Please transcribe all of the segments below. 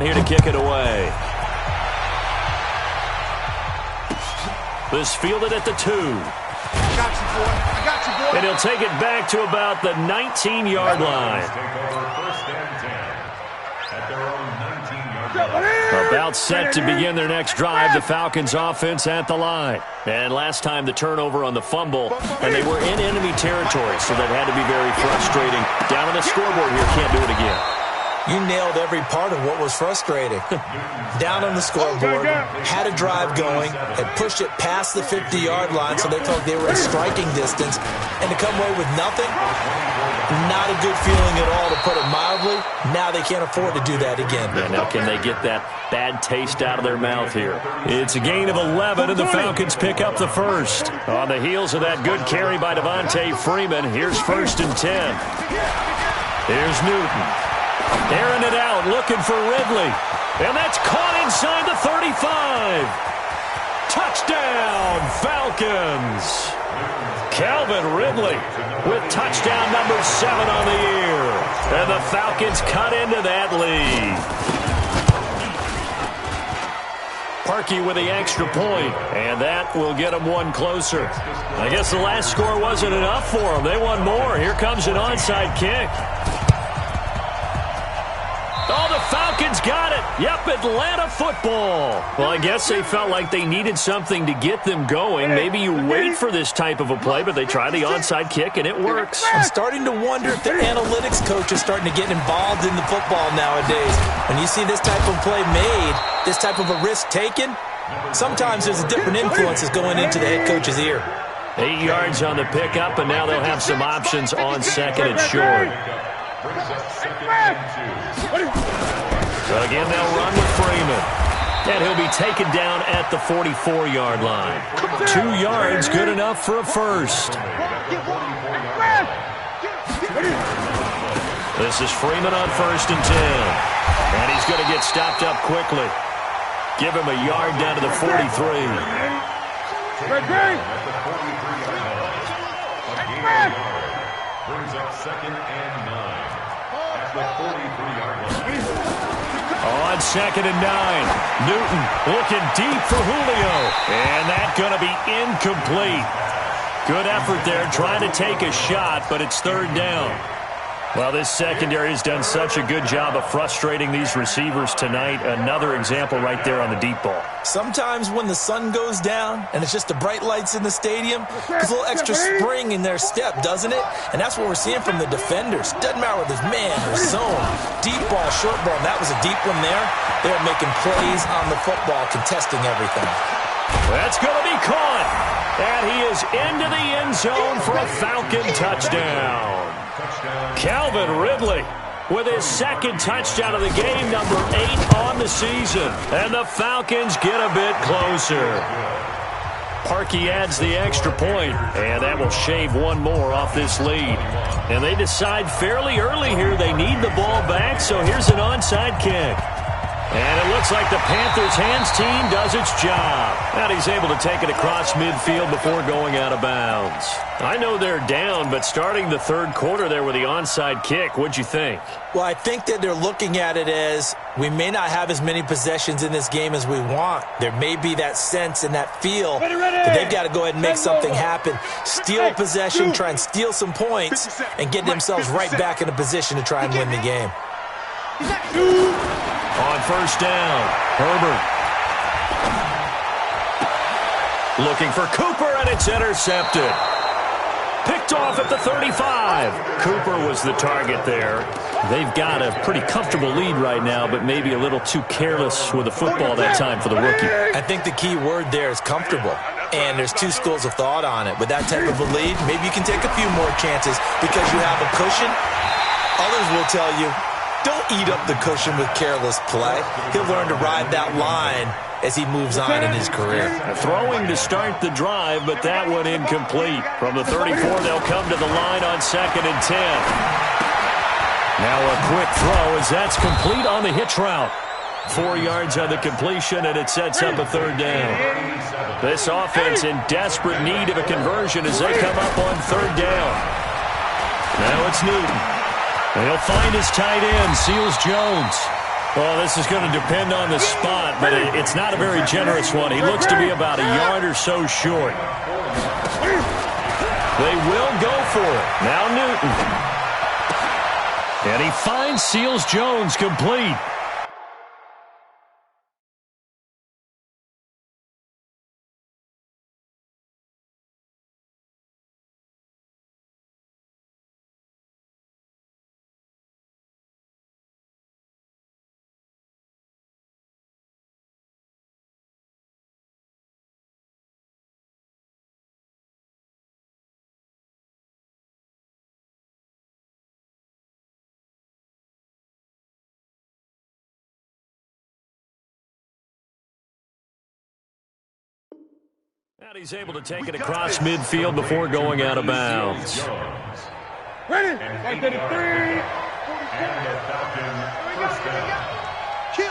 Here to kick it away. This fielded at the 2. I got you, boy. I got you, boy. And he'll take it back to about the 19-yard line. About set to begin their next drive, the Falcons offense at the line. And last time the turnover on the fumble, and they were in enemy territory, so that had to be very frustrating. Down on the scoreboard here, can't do it again. You nailed every part of what was frustrating. Down on the scoreboard, had a drive going, had pushed it past the 50-yard line, so they thought they were in striking distance, and to come away with nothing, not a good feeling at all, to put it mildly. Now they can't afford to do that again. Yeah, now can they get that bad taste out of their mouth here? It's a gain of 11, and the Falcons pick up the first. On the heels of that good carry by Devontae Freeman, here's 1st and 10. Here's Newton. Airing it out, looking for Ridley. And that's caught inside the 35. Touchdown, Falcons. Calvin Ridley with touchdown number 7 on the year. And the Falcons cut into that lead. Parkey with the extra point, and that will get them one closer. I guess the last score wasn't enough for them. They want more. Here comes an onside kick. Oh, the Falcons got it. Yep, Atlanta football. Well, I guess they felt like they needed something to get them going. Maybe you wait for this type of a play, but they try the onside kick, and it works. I'm starting to wonder if the analytics coach is starting to get involved in the football nowadays. When you see this type of play made, this type of a risk taken, sometimes there's a different influence that's going into the head coach's ear. 8 yards on the pickup, and now they'll have some options on 2nd and short. So again, they'll run with Freeman. And he'll be taken down at the 44-yard line. 2 yards, good enough for a first. This is Freeman on 1st and 10. And he's going to get stopped up quickly. Give him a yard down to the 43. Brings up 2nd and 9 at the 43-yard line. On 2nd and 9, Newton looking deep for Julio. And that's going to be incomplete. Good effort there, trying to take a shot, but it's 3rd down. Well, this secondary has done such a good job of frustrating these receivers tonight. Another example right there on the deep ball. Sometimes when the sun goes down and it's just the bright lights in the stadium, there's a little extra spring in their step, doesn't it? And that's what we're seeing from the defenders. Doesn't matter whether it's man or zone, deep ball, short ball. And that was a deep one there. They're making plays on the football, contesting everything. That's going to be caught. And he is into the end zone for a Falcon touchdown. Calvin Ridley with his 2nd touchdown of the game, number 8 on the season. And the Falcons get a bit closer. Parkey adds the extra point, and that will shave one more off this lead. And they decide fairly early here they need the ball back, so here's an onside kick. And it looks like the Panthers' hands team does its job. And he's able to take it across midfield before going out of bounds. I know they're down, but starting the 3rd quarter there with the onside kick, what'd you think? Well, I think that they're looking at it as we may not have as many possessions in this game as we want. There may be that sense and that feel that they've got to go ahead and make something happen. Steal a possession, try and steal some points, and get themselves right back in a position to try and win the game. On 1st down, Herbert. Looking for Cooper, and it's intercepted. Picked off at the 35. Cooper was the target there. They've got a pretty comfortable lead right now, but maybe a little too careless with the football that time for the rookie. I think the key word there is comfortable. And there's 2 schools of thought on it. With that type of a lead, maybe you can take a few more chances because you have a cushion. Others will tell you, don't eat up the cushion with careless play. He'll learn to ride that line as he moves on in his career. Throwing to start the drive, but that one incomplete. From the 34, they'll come to the line on 2nd and 10. Now a quick throw as that's complete on the hitch route. 4 yards on the completion, and it sets up a 3rd down. This offense in desperate need of a conversion as they come up on 3rd down. Now it's Newton. He'll find his tight end, Seals Jones. Well, this is going to depend on the spot, but it's not a very generous one. He looks to be about a yard or so short. They will go for it. Now Newton. And he finds Seals Jones complete. And he's able to take it across midfield before going out of bounds. Ready? And the Falcon first down. Kill.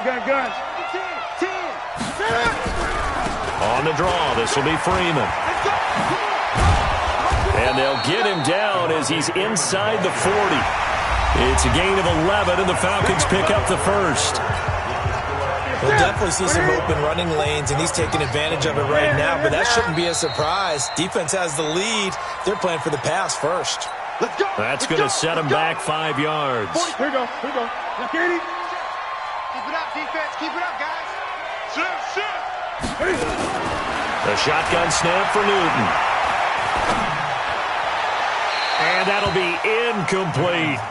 Gun. 10. On the draw, this will be Freeman. And they'll get him down as he's inside the 40. It's a gain of 11, and the Falcons pick up the first. We'll definitely see some open running lanes, and he's taking advantage of it right now, but that shouldn't be a surprise. Defense has the lead. They're playing for the pass first. Let's go. That's going to set him back 5 yards. Here we go. Now, Kenny. Keep it up, defense. Keep it up, guys. Shit. The shotgun snap for Newton. And that'll be incomplete.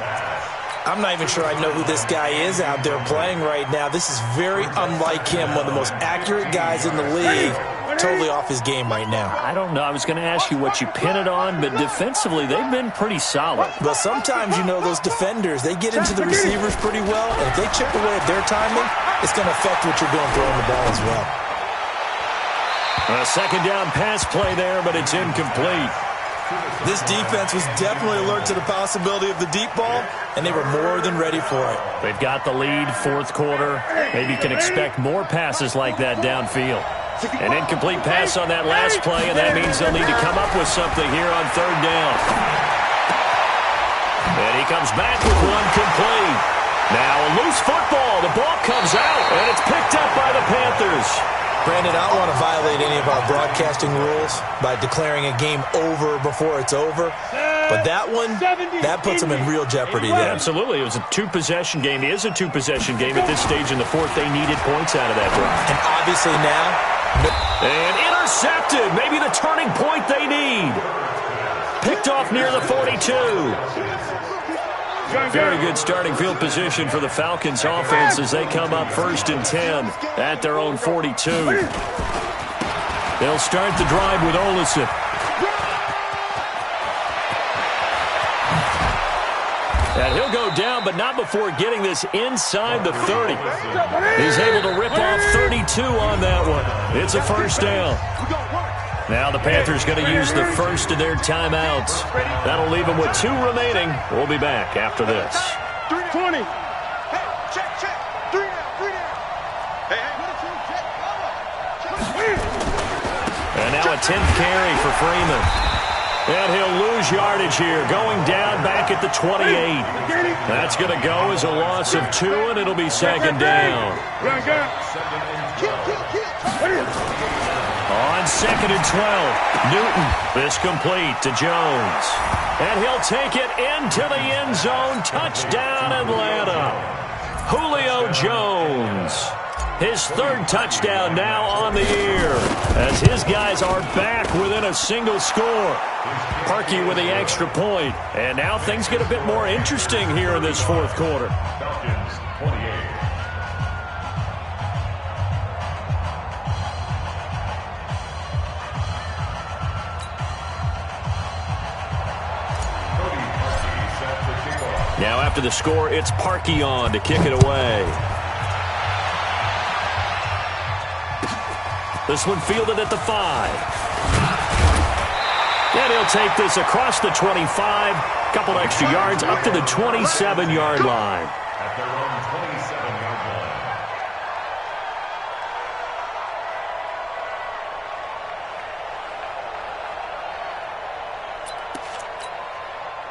I'm not even sure I know who this guy is out there playing right now. This is very unlike him, one of the most accurate guys in the league. Totally off his game right now. I don't know. I was going to ask you what you pin it on, but defensively, they've been pretty solid. Well, sometimes, those defenders, they get into the receivers pretty well, and if they chip away at their timing, it's going to affect what you're doing throwing the ball as well. A second down pass play there, but it's incomplete. This defense was definitely alert to the possibility of the deep ball, and they were more than ready for it. They've got the lead, fourth quarter. Maybe can expect more passes like that downfield. An incomplete pass on that last play, and that means they'll need to come up with something here on third down. And he comes back with one complete. Now a loose football. The ball comes out, and it's picked up by the Panthers. Brandon, I don't want to violate any of our broadcasting rules by declaring a game over before it's over. But that one, that puts them in real jeopardy there. Absolutely. It was a two-possession game. It is a two-possession game at this stage in the fourth. They needed points out of that drive. And obviously now... And intercepted. Maybe the turning point they need. Picked off near the 42. Very good starting field position for the Falcons offense as they come up 1st and 10 at their own 42. They'll start the drive with Olsen. And he'll go down, but not before getting this inside the 30. He's able to rip off 32 on that one. It's a first down. Now the Panthers going to use the first of their timeouts. That'll leave them with 2 remaining. We'll be back after this. 20. Hey, check. 3 down. And now a 10th carry for Freeman. And he'll lose yardage here, going down back at the 28. That's going to go as a loss of 2, and it'll be second down. On 2nd and 12, Newton, this complete to Jones. And he'll take it into the end zone. Touchdown, Atlanta. Julio Jones. His 3rd touchdown now on the year as his guys are back within a single score. Parkey with the extra point. And now things get a bit more interesting here in this fourth quarter. Falcons 28. Now after the score, it's Parkey on to kick it away. This one fielded at the 5. And he'll take this across the 25. Couple extra yards up to the 27-yard line. At their own 27-yard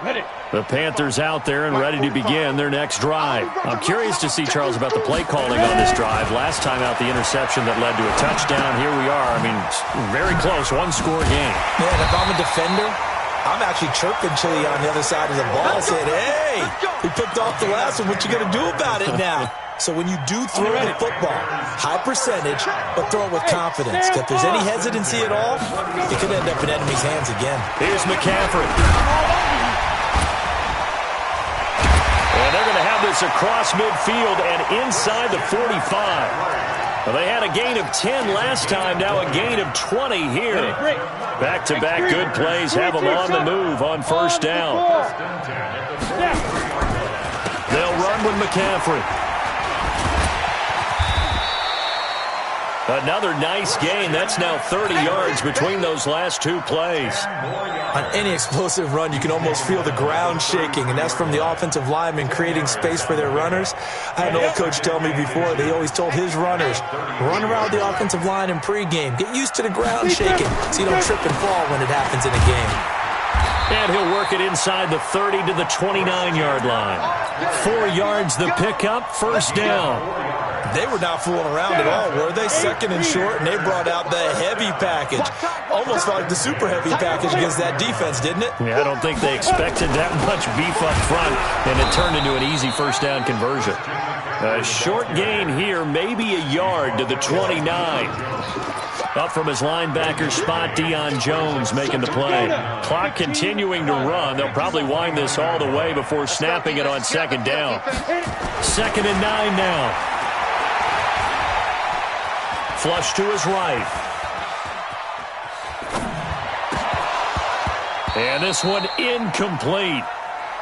line. Ready. The Panthers out there and ready to begin their next drive. I'm curious to see, Charles, about the play calling on this drive. Last time out, the interception that led to a touchdown. Here we are. I mean, very close, one-score game. Man, if I'm a defender, I'm actually chirping Chili on the other side of the ball, saying, hey, we picked off the last one. What you going to do about it now? So when you do throw the football, high percentage, but throw it with confidence. If there's any hesitancy at all, it could end up in enemy's hands again. Here's McCaffrey. And they're going to have this across midfield and inside the 45. Well, they had a gain of 10 last time, now a gain of 20 here. Back-to-back good plays have them on the move on first down. They'll run with McCaffrey. Another nice gain. That's now 30 yards between those last two plays. On any explosive run, you can almost feel the ground shaking, and that's from the offensive linemen creating space for their runners. I had an old coach tell me before, he always told his runners, run around the offensive line in pregame. Get used to the ground shaking so you don't trip and fall when it happens in a game. And he'll work it inside the 30 to the 29-yard line. 4 yards the pickup, first down. They were not fooling around at all, were they? Second and short, and they brought out the heavy package. Almost felt like the super heavy package against that defense, didn't it? Yeah, I don't think they expected that much beef up front, and it turned into an easy first down conversion. A short gain here, maybe a yard to the 29. Up from his linebacker spot, Deion Jones making the play. Clock continuing to run. They'll probably wind this all the way before snapping it on second down. 2nd and 9 now. Flush to his right. And this one incomplete.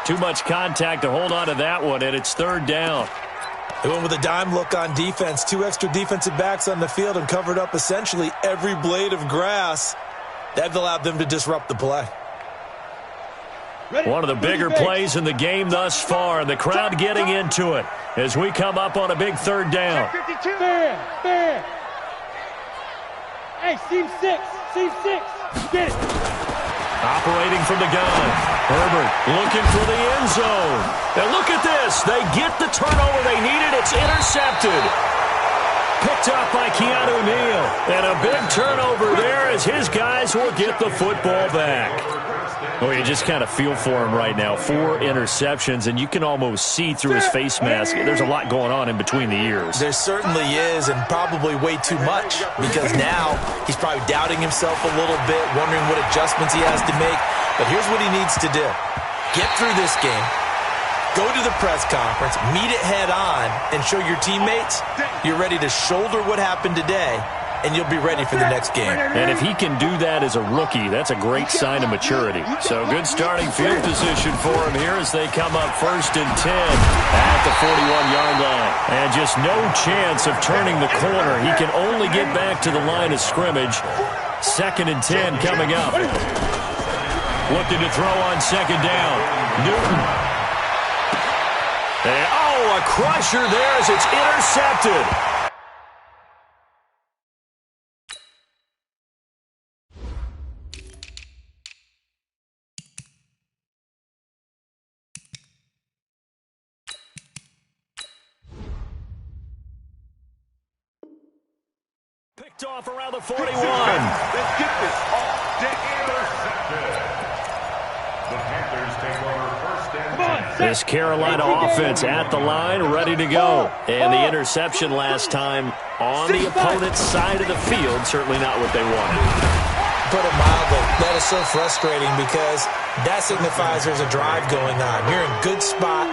Too much contact to hold on to that one, and it's 3rd down. They went with a dime look on defense. 2 extra defensive backs on the field and covered up essentially every blade of grass. That allowed them to disrupt the play. One of the bigger plays in the game thus far, and the crowd getting into it as we come up on a big 3rd down. Fair. Hey, seam 6. Get it. Operating from the gun. Herbert looking for the end zone. And look at this. They get the turnover they needed. It's intercepted. Picked up by Keanu Neal. And a big turnover there as his guys will get the football back. Oh, you just kind of feel for him right now. 4 interceptions, and you can almost see through his face mask. There's a lot going on in between the ears. There certainly is, and probably way too much, because now he's probably doubting himself a little bit, wondering what adjustments he has to make. But here's what he needs to do. Get through this game, go to the press conference, meet it head on, and show your teammates you're ready to shoulder what happened today, and you'll be ready for the next game. And if he can do that as a rookie, that's a great sign of maturity. So good starting field position for him here as they come up 1st and 10 at the 41-yard line. And just no chance of turning the corner. He can only get back to the line of scrimmage. 2nd and 10 coming up. Looking to throw on 2nd down. Newton. And, a crusher there as it's intercepted. Picked off around the 41. Let's get this off to intercepted. The Panthers take over 1st and 10. This Carolina offense at the line, ready to go. And the interception last time on the opponent's side of the field, certainly not what they wanted. Put it mildly, that is so frustrating because that signifies there's a drive going on. You're in good spot,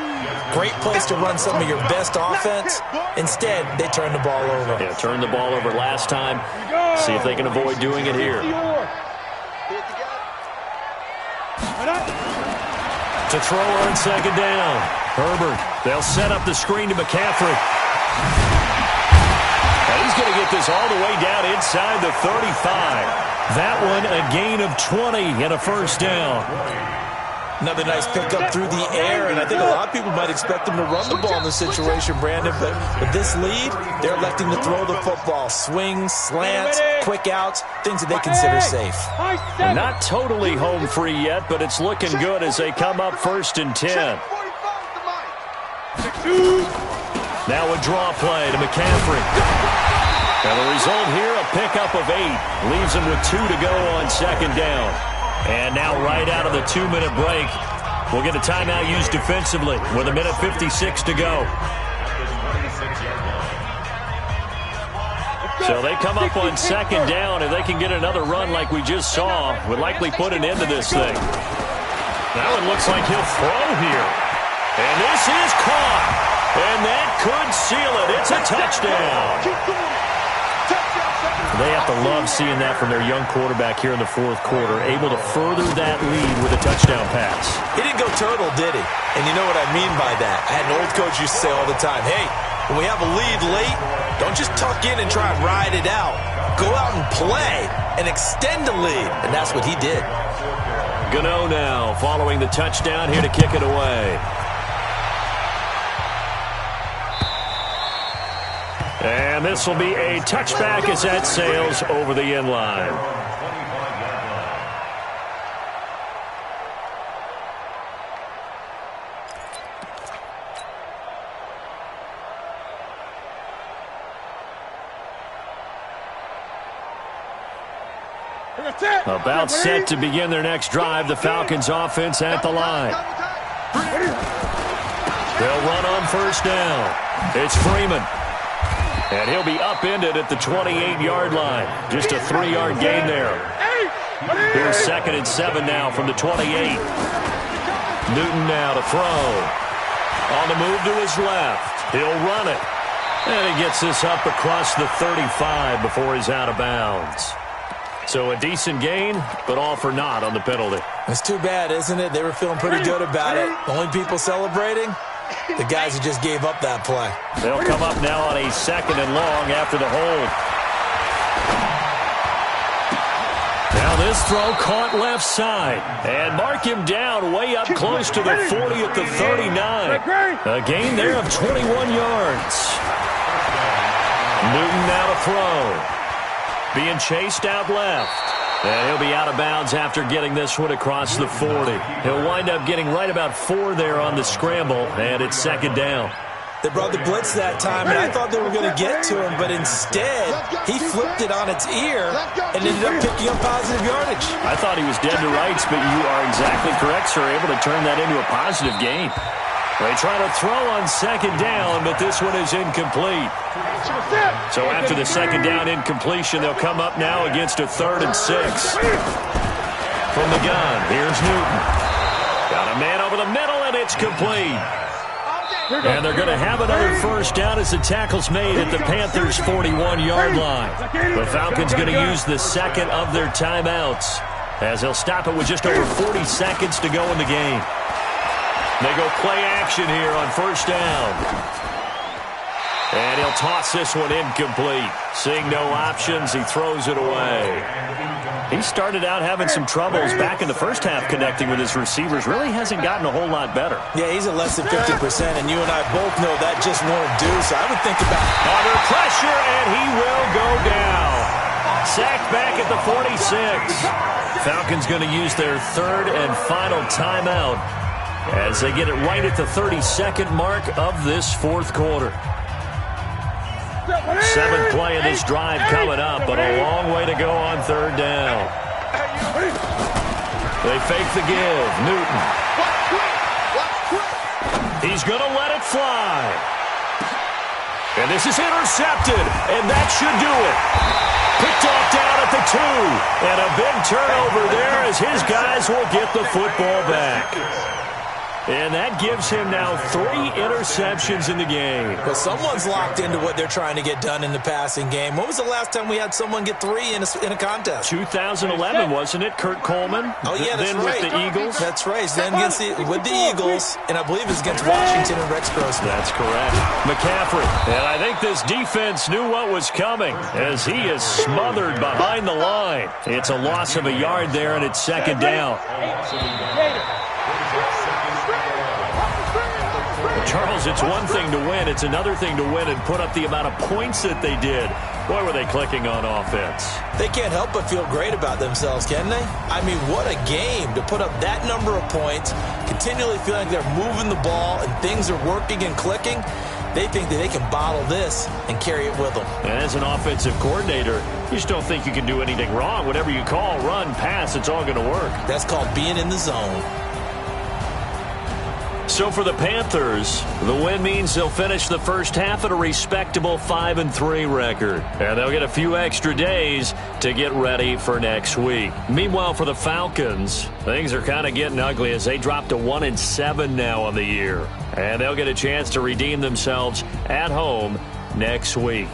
great place to run some of your best offense. Instead, they turn the ball over. Yeah, turned the ball over last time. See if they can avoid doing it here. To throw on 2nd down. Herbert, they'll set up the screen to McCaffrey. And he's going to get this all the way down inside the 35. That one a gain of 20 and a 1st down. Another nice pickup through the air, and I think a lot of people might expect them to run the ball in this situation, Brandon, but with this lead, they're electing to throw the football. Swings, slants, quick outs, things that they consider safe. Not totally home free yet, but it's looking good as they come up 1st and 10. Now a draw play to McCaffrey. And the result here, a pickup of 8. Leaves him with 2 to go on 2nd down. And now right out of the 2-minute break, we'll get a timeout used defensively with 1:56 to go. So they come up on 2nd down. If they can get another run like we just saw, would likely put an end to this thing. Now it looks like he'll throw here. And this is caught. And that could seal it. It's a touchdown. They have to love seeing that from their young quarterback here in the 4th quarter, able to further that lead with a touchdown pass. He didn't go turtle, did he? And you know what I mean by that. I had an old coach used to say all the time, hey, when we have a lead late, don't just tuck in and try and ride it out. Go out and play and extend the lead. And that's what he did. Gano now following the touchdown here to kick it away. And this will be a touchback as that sails over the end line. About set to begin their next drive, the Falcons offense at the line. They'll run on 1st down. It's Freeman. And he'll be upended at the 28-yard line. Just a 3-yard gain there. Here's 2nd and 7 now from the 28. Newton now to throw. On the move to his left. He'll run it. And he gets this up across the 35 before he's out of bounds. So a decent gain, but all for naught on the penalty. It's too bad, isn't it? They were feeling pretty good about it. The only people celebrating, the guys who just gave up that play. They'll come up now on a 2nd and long after the hold. Now this throw caught left side. And mark him down way up close to the 40 at the 39. A gain there of 21 yards. Newton now to throw. Being chased out left. And he'll be out of bounds after getting this one across the 40. He'll wind up getting right about 4 there on the scramble, and it's 2nd down. They brought the blitz that time, and I thought they were going to get to him, but instead, he flipped it on its ear and ended up picking up positive yardage. I thought he was dead to rights, but you are exactly correct, sir, able to turn that into a positive gain. They try to throw on 2nd down, but this one is incomplete. So after the 2nd down incompletion, they'll come up now against a 3rd and 6. From the gun, here's Newton. Got a man over the middle, and it's complete. And they're going to have another 1st down as the tackle's made at the Panthers' 41-yard line. The Falcons going to use the 2nd of their timeouts as they'll stop it with just over 40 seconds to go in the game. They go play action here on 1st down. And he'll toss this one incomplete. Seeing no options, he throws it away. He started out having some troubles back in the first half connecting with his receivers. Really hasn't gotten a whole lot better. Yeah, he's at less than 50%, and you and I both know that just won't do. So I would think about under pressure, and he will go down. Sacked back at the 46. Falcons going to use their 3rd and final timeout as they get it right at the 32nd mark of this 4th quarter. 7th play of this drive coming up, but a long way to go on 3rd down. They fake the give. Newton. He's going to let it fly. And this is intercepted, and that should do it. Picked off down at the 2. And a big turnover there as his guys will get the football back. And that gives him now 3 interceptions in the game. Well, someone's locked into what they're trying to get done in the passing game. When was the last time we had someone get 3 in a contest? 2011, wasn't it? Kurt Coleman? Oh, yeah, that's then right. With the Eagles? That's right. Then with the Eagles, and I believe it's against Washington and Rex Grossman. That's correct. McCaffrey. And I think this defense knew what was coming as he is smothered behind the line. It's a loss of a yard there, and it's 2nd down. Charles, it's one thing to win. It's another thing to win and put up the amount of points that they did. Boy, were they clicking on offense. They can't help but feel great about themselves, can they? I mean, what a game to put up that number of points, continually feeling like they're moving the ball and things are working and clicking. They think that they can bottle this and carry it with them. And as an offensive coordinator, you just don't think you can do anything wrong. Whatever you call, run, pass, it's all going to work. That's called being in the zone. So for the Panthers, the win means they'll finish the first half at a respectable 5-3 record. And they'll get a few extra days to get ready for next week. Meanwhile, for the Falcons, things are kind of getting ugly as they drop to 1-7 now on the year. And they'll get a chance to redeem themselves at home next week.